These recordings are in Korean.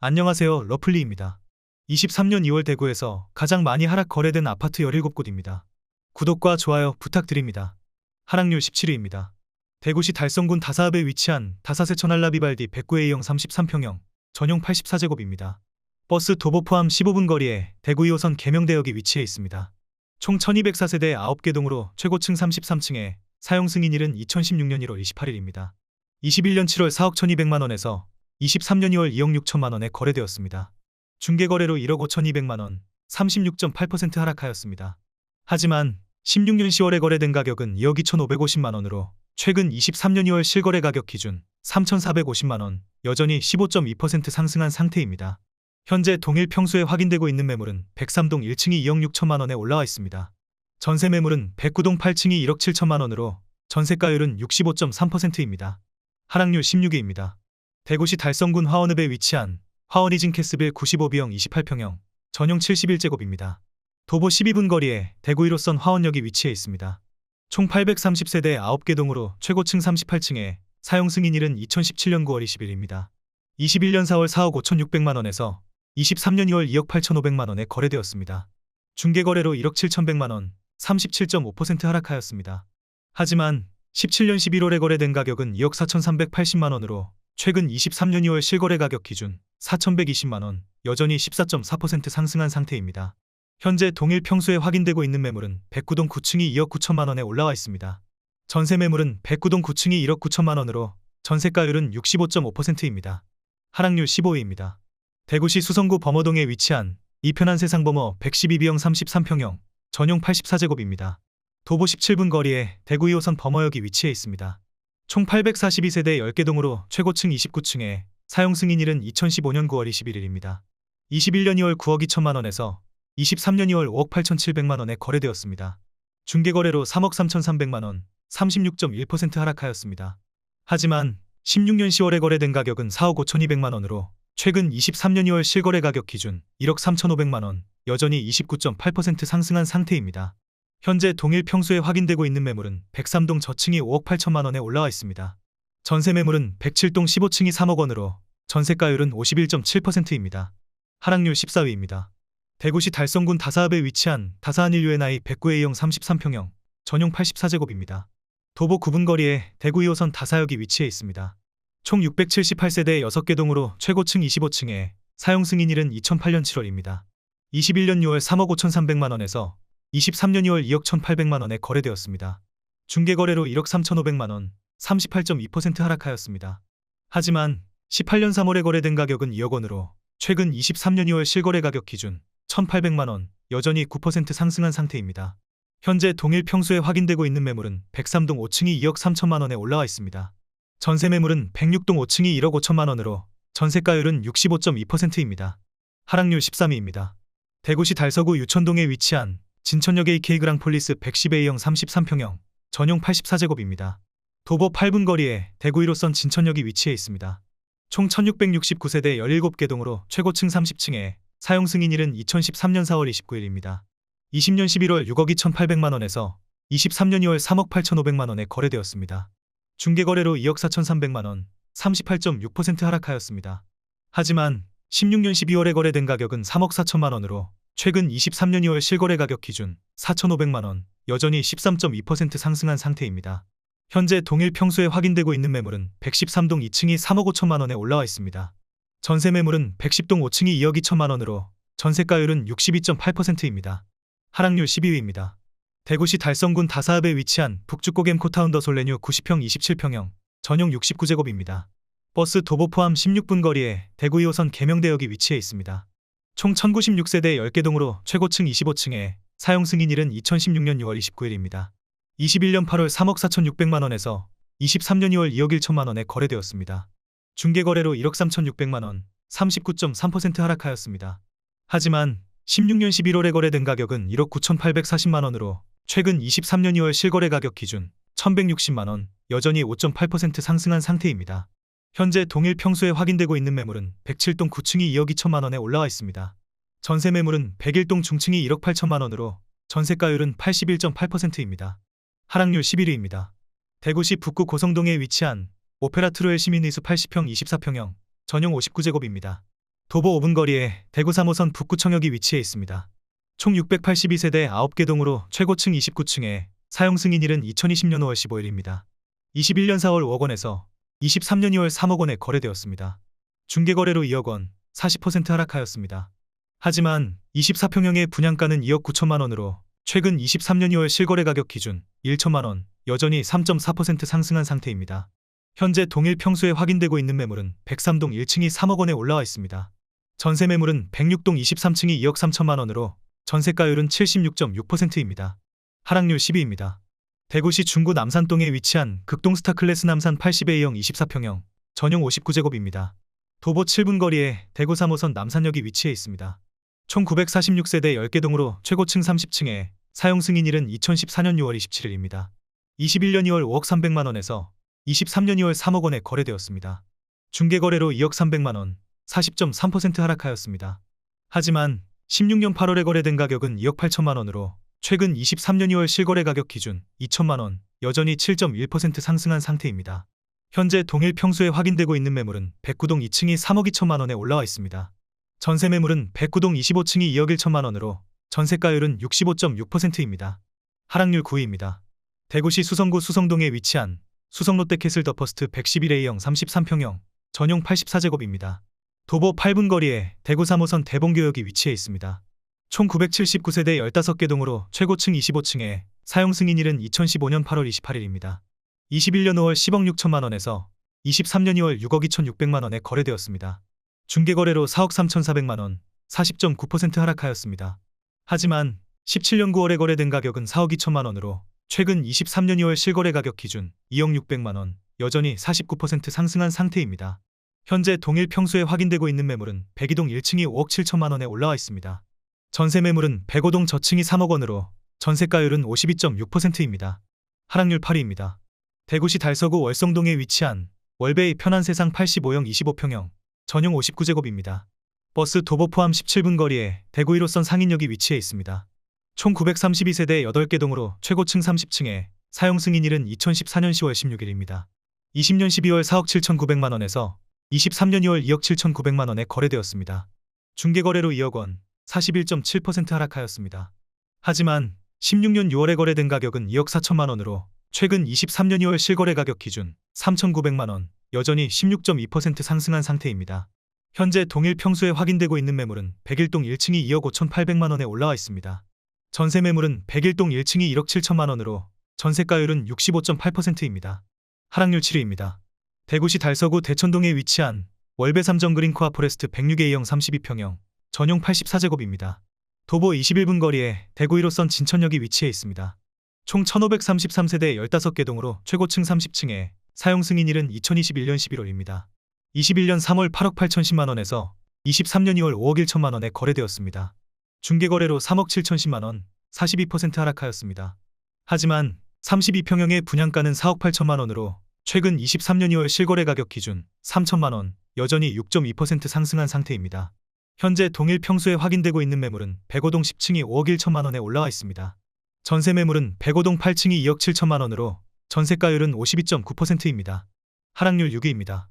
안녕하세요. 러플리입니다. 23년 2월 대구에서 가장 많이 하락 거래된 아파트 17곳입니다. 구독과 좋아요 부탁드립니다. 하락률 17위입니다. 대구시 달성군 다사읍에 위치한 다사세천 알라비발디 109A형 33평형, 전용 84제곱입니다. 버스 도보 포함 15분 거리에 대구 2호선 계명대역이 위치해 있습니다. 총 1204세대 9개 동으로 최고층 33층에 사용 승인일은 2016년 1월 28일입니다. 21년 7월 4억 1200만원에서 23년 2월 2억 6천만원에 거래되었습니다. 중개거래로 1억 5200만원, 36.8% 하락하였습니다. 하지만 16년 10월에 거래된 가격은 2억 2550만원으로 최근 23년 2월 실거래 가격 기준 3450만원, 여전히 15.2% 상승한 상태입니다. 현재 동일 평수에 확인되고 있는 매물은 103동 1층이 2억 6천만원에 올라와 있습니다. 전세 매물은 109동 8층이 1억 7천만원으로 전세가율은 65.3%입니다. 하락률 16위입니다. 대구시 달성군 화원읍에 위치한 화원이진 캐스빌 95B형 28평형, 전용 71제곱입니다. 도보 12분 거리에 대구 1호선 화원역이 위치해 있습니다. 총 830세대 9개 동으로 최고층 38층에 사용 승인일은 2017년 9월 20일입니다. 21년 4월 4억 5600만원에서 23년 2월 2억 8500만원에 거래되었습니다. 중개거래로 1억 7100만원, 37.5% 하락하였습니다. 하지만 17년 11월에 거래된 가격은 2억 4380만원으로 최근 23년 2월 실거래 가격 기준 4120만원, 여전히 14.4% 상승한 상태입니다. 현재 동일 평수에 확인되고 있는 매물은 109동 9층이 2억 9천만원에 올라와 있습니다. 전세 매물은 109동 9층이 1억 9천만원으로 전세가율은 65.5%입니다. 하락률 15위입니다. 대구시 수성구 범어동에 위치한 이편한 세상범어 112B형 33평형, 전용 84제곱입니다. 도보 17분 거리에 대구 2호선 범어역이 위치해 있습니다. 총 842세대 10개 동으로 최고층 29층에 사용 승인일은 2015년 9월 21일입니다. 21년 2월 9억 2천만원에서 23년 2월 5억 8700만원에 거래되었습니다. 중개거래로 3억 3300만원, 36.1% 하락하였습니다. 하지만 16년 10월에 거래된 가격은 4억 5200만원으로 최근 23년 2월 실거래 가격 기준 1억 3500만원, 여전히 29.8% 상승한 상태입니다. 현재 동일 평수에 확인되고 있는 매물은 103동 저층이 5억 8천만원에 올라와 있습니다. 전세 매물은 107동 15층이 3억 원으로 전세가율은 51.7%입니다. 하락률 14위입니다. 대구시 달성군 다사읍에 위치한 다사한인류NI 109A형 33평형, 전용 84제곱입니다. 도보 9분 거리에 대구 2호선 다사역이 위치해 있습니다. 총 678세대 6개 동으로 최고층 25층에 사용 승인일은 2008년 7월입니다. 21년 6월 3억 5300만원에서 23년 2월 2억 1800만원에 거래되었습니다. 중개거래로 1억 3500만원, 38.2% 하락하였습니다. 하지만 18년 3월에 거래된 가격은 2억 원으로 최근 23년 2월 실거래 가격 기준 1800만원, 여전히 9% 상승한 상태입니다. 현재 동일 평수에 확인되고 있는 매물은 103동 5층이 2억 3천만원에 올라와 있습니다. 전세 매물은 106동 5층이 1억 5천만원으로 전세가율은 65.2%입니다. 하락률 13위입니다. 대구시 달서구 유천동에 위치한 진천역 AK 그랑폴리스 110A형 33평형, 전용 84제곱입니다. 도보 8분 거리에 대구 1호선 진천역이 위치해 있습니다. 총 1669세대 17개 동으로 최고층 30층에 사용 승인일은 2013년 4월 29일입니다. 20년 11월 6억 2800만원에서 23년 2월 3억 8500만원에 거래되었습니다. 중개거래로 2억 4300만원, 38.6% 하락하였습니다. 하지만 16년 12월에 거래된 가격은 3억 4천만원으로 최근 23년 2월 실거래 가격 기준 4500만원, 여전히 13.2% 상승한 상태입니다. 현재 동일 평수에 확인되고 있는 매물은 113동 2층이 3억 5천만원에 올라와 있습니다. 전세 매물은 110동 5층이 2억 2천만원으로 전세가율은 62.8%입니다. 하락률 12위입니다. 대구시 달성군 다사읍에 위치한 북주곡엠 코타운더 솔레뉴 90평 27평형, 전용 69제곱입니다. 버스 도보 포함 16분 거리에 대구 2호선 계명대역이 위치해 있습니다. 총 1096세대 10개 동으로 최고층 25층에 사용 승인일은 2016년 6월 29일입니다. 21년 8월 3억 4600만원에서 23년 2월 2억 1천만원에 거래되었습니다. 중개거래로 1억 3600만원, 39.3% 하락하였습니다. 하지만 16년 11월에 거래된 가격은 1억 9840만원으로 최근 23년 2월 실거래 가격 기준 1160만원, 여전히 5.8% 상승한 상태입니다. 현재 동일 평수에 확인되고 있는 매물은 107동 9층이 2억 2천만원에 올라와 있습니다. 전세 매물은 101동 중층이 1억 8천만원으로 전세가율은 81.8%입니다. 하락률 11위입니다. 대구시 북구 고성동에 위치한 오페라 트로엘 시민의수 80평 24평형, 전용 59제곱입니다. 도보 5분 거리에 대구 3호선 북구청역이 위치해 있습니다. 총 682세대 9개 동으로 최고층 29층에 사용 승인일은 2020년 5월 15일입니다. 21년 4월 5억 원에서 23년 2월 3억 원에 거래되었습니다. 중개거래로 2억 원, 40% 하락하였습니다. 하지만 24평형의 분양가는 2억 9천만 원으로 최근 23년 2월 실거래 가격 기준 1천만 원, 여전히 3.4% 상승한 상태입니다. 현재 동일 평수에 확인되고 있는 매물은 103동 1층이 3억 원에 올라와 있습니다. 전세 매물은 106동 23층이 2억 3천만 원으로 전세가율은 76.6%입니다. 하락률 10위입니다. 대구시 중구 남산동에 위치한 극동 스타클래스 남산 80A형 24평형, 전용 59제곱입니다. 도보 7분 거리에 대구 3호선 남산역이 위치해 있습니다. 총 946세대 10개 동으로 최고층 30층에 사용 승인일은 2014년 6월 27일입니다. 21년 2월 5억 300만 원에서 23년 2월 3억 원에 거래되었습니다. 중개거래로 2억 300만 원, 40.3% 하락하였습니다. 하지만 16년 8월에 거래된 가격은 2억 8천만 원으로 최근 23년 2월 실거래 가격 기준 2천만 원, 여전히 7.1% 상승한 상태입니다. 현재 동일 평수에 확인되고 있는 매물은 109동 2층이 3억 2천만 원에 올라와 있습니다. 전세 매물은 109동 25층이 2억 1천만 원으로 전세가율은 65.6%입니다. 하락률 9위입니다. 대구시 수성구 수성동에 위치한 수성롯데캐슬 더 퍼스트 111A형 33평형, 전용 84제곱입니다. 도보 8분 거리에 대구 3호선 대봉교역이 위치해 있습니다. 총 979세대 15개 동으로 최고층 25층에 사용 승인일은 2015년 8월 28일입니다. 21년 5월 10억 6천만 원에서 23년 2월 6억 2,600만 원에 거래되었습니다. 중개거래로 4억 3,400만 원, 40.9% 하락하였습니다. 하지만 17년 9월에 거래된 가격은 4억 2천만 원으로 최근 23년 2월 실거래 가격 기준 2억 600만 원, 여전히 49% 상승한 상태입니다. 현재 동일 평수에 확인되고 있는 매물은 102동 1층이 5억 7천만 원에 올라와 있습니다. 전세 매물은 105동 저층이 3억 원으로 전세가율은 52.6%입니다. 하락률 8위입니다. 대구시 달서구 월성동에 위치한 월베이 편안세상 85형 25평형, 전용 59제곱입니다. 버스 도보 포함 17분 거리에 대구 1호선 상인역이 위치해 있습니다. 총 932세대 8개 동으로 최고층 30층에 사용 승인일은 2014년 10월 16일입니다. 20년 12월 4억 7,900만 원에서 23년 2월 2억 7,900만 원에 거래되었습니다. 중개거래로 2억 원, 41.7% 하락하였습니다. 하지만 16년 6월에 거래된 가격은 2억 4천만 원으로 최근 23년 2월 실거래 가격 기준 3,900만 원, 여전히 16.2% 상승한 상태입니다. 현재 동일 평수에 확인되고 있는 매물은 101동 1층이 2억 5,800만 원에 올라와 있습니다. 전세 매물은 101동 1층이 1억 7천만 원으로 전세가율은 65.8%입니다. 하락률 7위입니다. 대구시 달서구 대천동에 위치한 월베 삼정 그린코아 포레스트 106A형 32평형, 전용 84제곱입니다. 도보 21분 거리에 대구 1호선 진천역이 위치해 있습니다. 총 1533세대 15개 동으로 최고층 30층에 사용 승인일은 2021년 11월입니다. 21년 3월 8억 8천십만 원에서 23년 2월 5억 1천만 원에 거래되었습니다. 중개거래로 3억 7천십만 원, 42% 하락하였습니다. 하지만 32평형의 분양가는 4억 8천만 원으로 최근 23년 2월 실거래 가격 기준 3천만 원, 여전히 6.2% 상승한 상태입니다. 현재 동일 평수에 확인되고 있는 매물은 105동 10층이 5억 1천만 원에 올라와 있습니다. 전세 매물은 105동 8층이 2억 7천만 원으로 전세가율은 52.9%입니다. 하락률 6위입니다.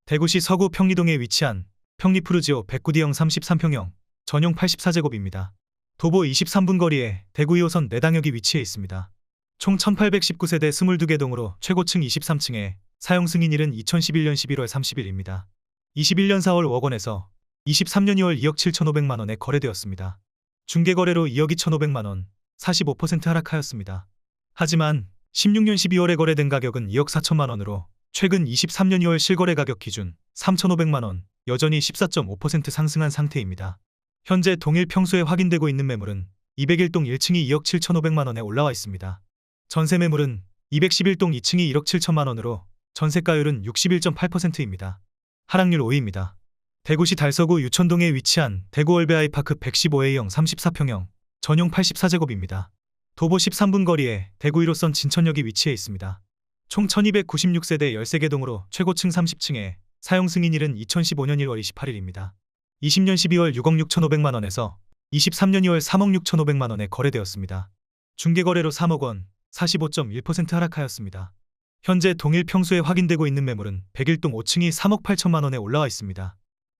대구시 서구 평리동에 위치한 평리푸르지오 109D형 33평형, 전용 84제곱입니다. 도보 23분 거리에 대구 2호선 내당역이 위치해 있습니다. 총 1819세대 22개 동으로 최고층 23층에 사용 승인일은 2011년 11월 30일입니다. 21년 4월 5억 원에서 23년 2월 2억 7,500만 원에 거래되었습니다. 중개거래로 2억 2,500만 원, 45% 하락하였습니다. 하지만 16년 12월에 거래된 가격은 2억 4천만 원으로 최근 23년 2월 실거래 가격 기준 3,500만 원, 여전히 14.5% 상승한 상태입니다. 현재 동일 평수에 확인되고 있는 매물은 201동 1층이 2억 7,500만 원에 올라와 있습니다. 전세 매물은 211동 2층이 1억 7천만 원으로 전세가율은 61.8%입니다. 하락률 5위입니다. 대구시 달서구 유천동에 위치한 대구 월베 아이파크 115A형 34평형, 전용 84제곱입니다. 도보 13분 거리에 대구 1호선 진천역이 위치해 있습니다. 총 1296세대 13개 동으로 최고층 30층에 사용 승인일은 2015년 1월 28일입니다. 20년 12월 6억 6,500만 원에서 23년 2월 3억 6,500만 원에 거래되었습니다. 중개거래로 3억 원, 45.1% 하락하였습니다. 현재 동일 평수에 확인되고 있는 매물은 101동 5층이 3억 8천만 원에 올라와 있습니다.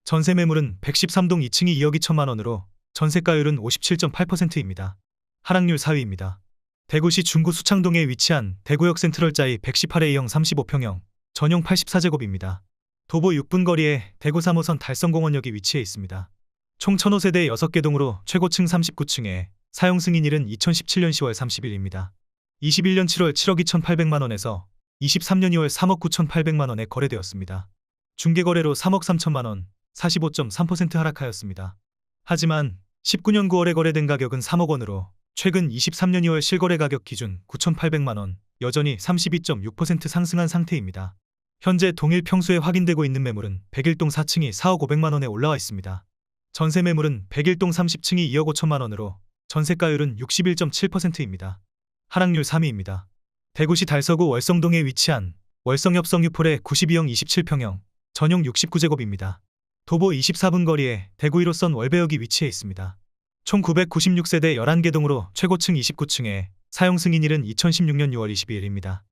전세 매물은 113동 2층이 2억 2천만 원으로 전세가율은 57.8%입니다. 하락률 4위입니다. 대구시 중구 수창동에 위치한 대구역 센트럴자이 118A형 35평형 전용 84제곱입니다. 도보 6분 거리에 대구 3호선 달성공원역이 위치해 있습니다. 총 1005세대 6개 동으로 최고층 39층에 사용 승인일은 2017년 10월 30일입니다. 21년 7월 7억 2,800만 원에서 23년 2월 3억 9,800만 원에 거래되었습니다. 중개거래로 3억 3천만 원, 45.3% 하락하였습니다. 하지만 19년 9월에 거래된 가격은 3억 원으로 최근 23년 2월 실거래 가격 기준 9,800만 원, 여전히 32.6% 상승한 상태입니다. 현재 동일 평수에 확인되고 있는 매물은 101동 4층이 4억 500만 원에 올라와 있습니다. 전세 매물은 101동 30층이 2억 5천만 원으로 전세가율은 61.7%입니다. 하락률 3위입니다. 대구시 달서구 월성동에 위치한 월성협성유폴의 92형 27평형 전용 69제곱입니다. 도보 24분 거리에 대구 1호선 월배역이 위치해 있습니다. 총 996세대 11개 동으로 최고층 29층에 사용 승인일은 2016년 6월 22일입니다.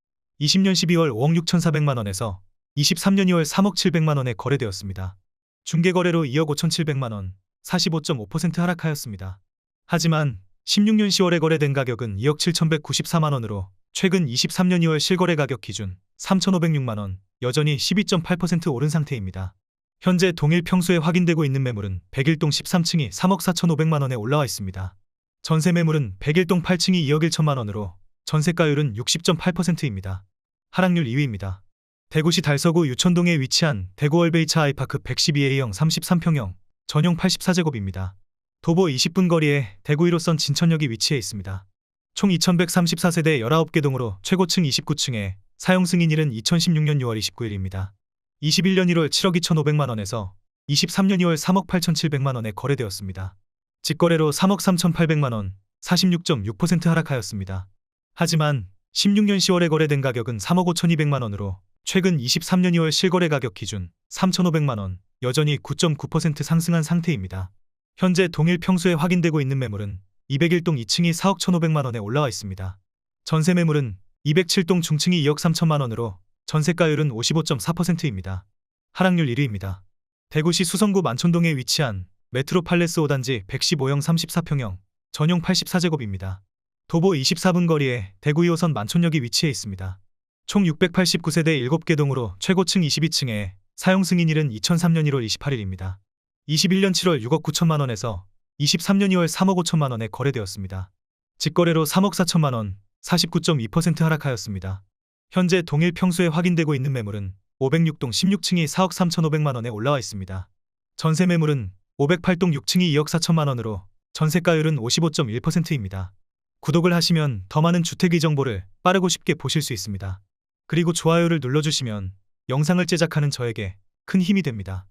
20년 12월 5억 6,400만 원에서 23년 2월 3억 700만 원에 거래되었습니다. 중개거래로 2억 5,700만 원, 45.5% 하락하였습니다. 하지만 16년 10월에 거래된 가격은 2억 7,194만 원으로 최근 23년 2월 실거래 가격 기준 3,506만 원, 여전히 12.8% 오른 상태입니다. 현재 동일 평수에 확인되고 있는 매물은 101동 13층이 3억 4,500만 원에 올라와 있습니다. 전세 매물은 101동 8층이 2억 1천만 원으로 전세가율은 60.8%입니다. 하락률 2위입니다. 대구시 달서구 유천동에 위치한 대구 월베이차 아이파크 112A형 33평형 전용 84제곱입니다. 도보 20분 거리에 대구 1호선 진천역이 위치해 있습니다. 총 2134세대 19개 동으로 최고층 29층에 사용 승인일은 2016년 6월 29일입니다. 21년 1월 7억 2,500만 원에서 23년 2월 3억 8,700만 원에 거래되었습니다. 직거래로 3억 3,800만 원, 46.6% 하락하였습니다. 하지만 16년 10월에 거래된 가격은 3억 5,200만 원으로 최근 23년 2월 실거래 가격 기준 3,500만 원, 여전히 9.9% 상승한 상태입니다. 현재 동일 평수에 확인되고 있는 매물은 201동 2층이 4억 1,500만 원에 올라와 있습니다. 전세 매물은 207동 중층이 2억 3천만 원으로 전세가율은 55.4%입니다. 하락률 1위입니다. 대구시 수성구 만촌동에 위치한 메트로팔레스 5단지 115형 34평형 전용 84제곱입니다. 도보 24분 거리에 대구 2호선 만촌역이 위치해 있습니다. 총 689세대 7개 동으로 최고층 22층에 사용 승인일은 2003년 1월 28일입니다. 21년 7월 6억 9천만 원에서 23년 2월 3억 5천만 원에 거래되었습니다. 직거래로 3억 4천만 원, 49.2% 하락하였습니다. 현재 동일 평수에 확인되고 있는 매물은 506동 16층이 4억 3,500만 원에 올라와 있습니다. 전세 매물은 508동 6층이 2억 4천만 원으로 전세가율은 55.1%입니다. 구독을 하시면 더 많은 주택의 정보를 빠르고 쉽게 보실 수 있습니다. 그리고 좋아요를 눌러주시면 영상을 제작하는 저에게 큰 힘이 됩니다.